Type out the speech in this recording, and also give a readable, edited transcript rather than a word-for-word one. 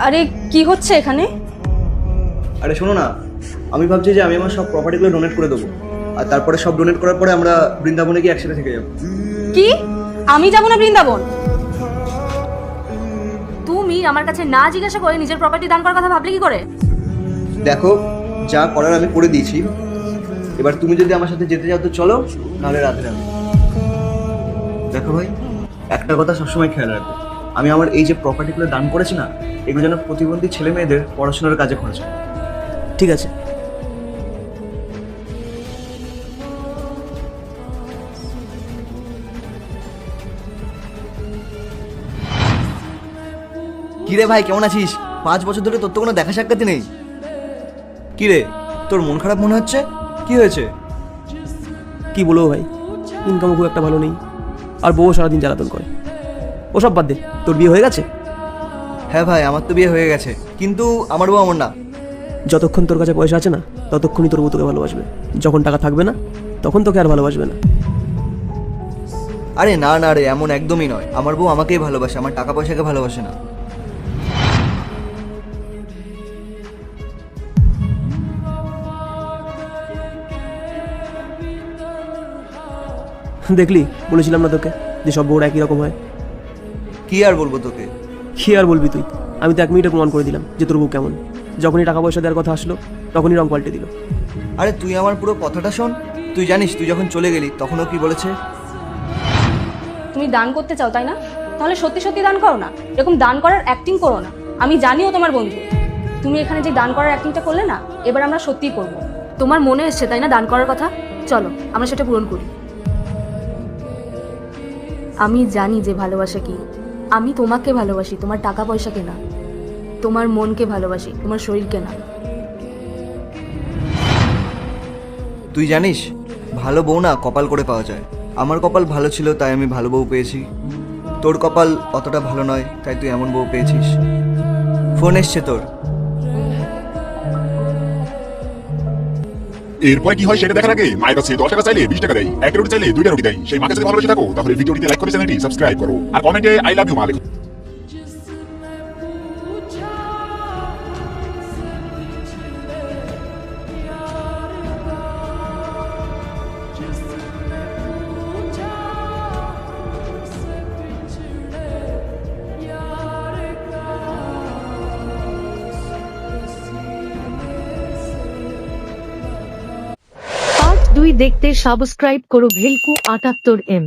আরে কি হচ্ছে এখানে? আরে শোনো না, আমি ভাবছি যে আমি আমার সব প্রপার্টিগুলো ডোনেট করে দেবো, আর তারপরে সব ডোনেট করার পরে আমরা বৃন্দাবনে গিয়ে একসাথে থেকে যাবো। কি? আমি যাব না বৃন্দাবন? তুমি আমার কাছে না জিজ্ঞাসা করে নিজের প্রপার্টি দান করার কথা ভাবলে কি করে? দেখো, যা করার আমি করে দিয়েছি, এবার তুমি যদি আমার সাথে যেতে চাও তো চলো, নাহলে রাতে যাবে। দেখো ভাই, একটা কথা সবসময় খেয়াল রাখবে, আমি আমার এই যে প্রপার্টিগুলো দান করেছি না, এগুলো যেন প্রতিবন্ধী ছেলে মেয়েদের পড়াশোনার কাজে খরচ হয়। ঠিক আছে। কিরে ভাই, কেমন আছিস? 5 বছর ধরে তোর তো কোনো দেখা সাক্ষাৎ নেই। কিরে, তোর মন খারাপ মনে হচ্ছে, কি হয়েছে? কি বলবো ভাই, ইনকামও খুব একটা ভালো নেই, আর বউ সারাদিন জ্বালাতন করে। ওসব বাদ দে, তোর বিয়ে হয়ে গেছে? হ্যাঁ ভাই, আমার তো বিয়ে হয়ে গেছে, কিন্তু আমার বউ আমার না। যতক্ষণ তোর কাছে পয়সা আছে না, ততক্ষণই তোর বউ তোকে ভালোবাসবে। যখন টাকা থাকবে না, তখন তোকে আর ভালোবাসবে না। আরে না না রে, এমন একদমই নয়, আমার বউ আমাকেই ভালোবাসে, আমার টাকা পয়সাকে ভালোবাসে না। দেখলি, বলেছিলাম না তোকে যে সব বউরা একই রকম হয়। কি আর বলবো তোকে? কি আর বলবি তুই? আমি তো 1 মিনিটে প্রমাণ করে দিলাম যে তোর বউ কেমন। যখনই টাকা পয়সা দেওয়ার কথা আসলো, তখনই রং পাল্টে দিল। আরে তুই আমার পুরো কথাটা শোন। তুই জানিস তুই যখন চলে গেলি তখনও কি বলেছে? তুমি দান করতে চাও তাই না? তাহলে সত্যি সত্যি দান করো না, এরকম দান করার অ্যাক্টিং করো না। আমি জানিও তোমার বন্ধু। তুমি এখানে যে দান করার অ্যাক্টিংটা করলে না, এবার আমরা সত্যিই করব। তোমার মনে এসছে তাই না দান করার কথা? চলো আমরা সেটা পূরণ করি। আমি জানি যে ভালোবাসা কি। আমি তোমাকে ভালোবাসি, তোমার টাকা পয়সাকে না। তোমার মনকে ভালোবাসি, তোমার শরীরকে না। তুই জানিস, ভালো বউ না কপাল করে পাওয়া যায়। আমার কপাল ভালো ছিল তাই আমি ভালো বউ পেয়েছি, তোর কপাল অতটা ভালো নয় তাই তুই এমন বউ পেয়েছিস। ফোন এসছে তোর। এরপরে কি হয় সেটা দেখার আগে মায়ের কাছে 10 টাকা চাইলে 20 টাকা দেয়, 1 রুটি চাইলে 2টা রুটি দেয়। সেই মাকে যদি ভালোবেসে থাকো তাহলে ভিডিওটিতে লাইক করে চ্যানেলটি সাবস্ক্রাইব করো আর কমেন্টে আই লাভ ইউ মা লেখো। পার্ট 2 দেখতে সাবস্ক্রাইব করো ভেলকু 78M।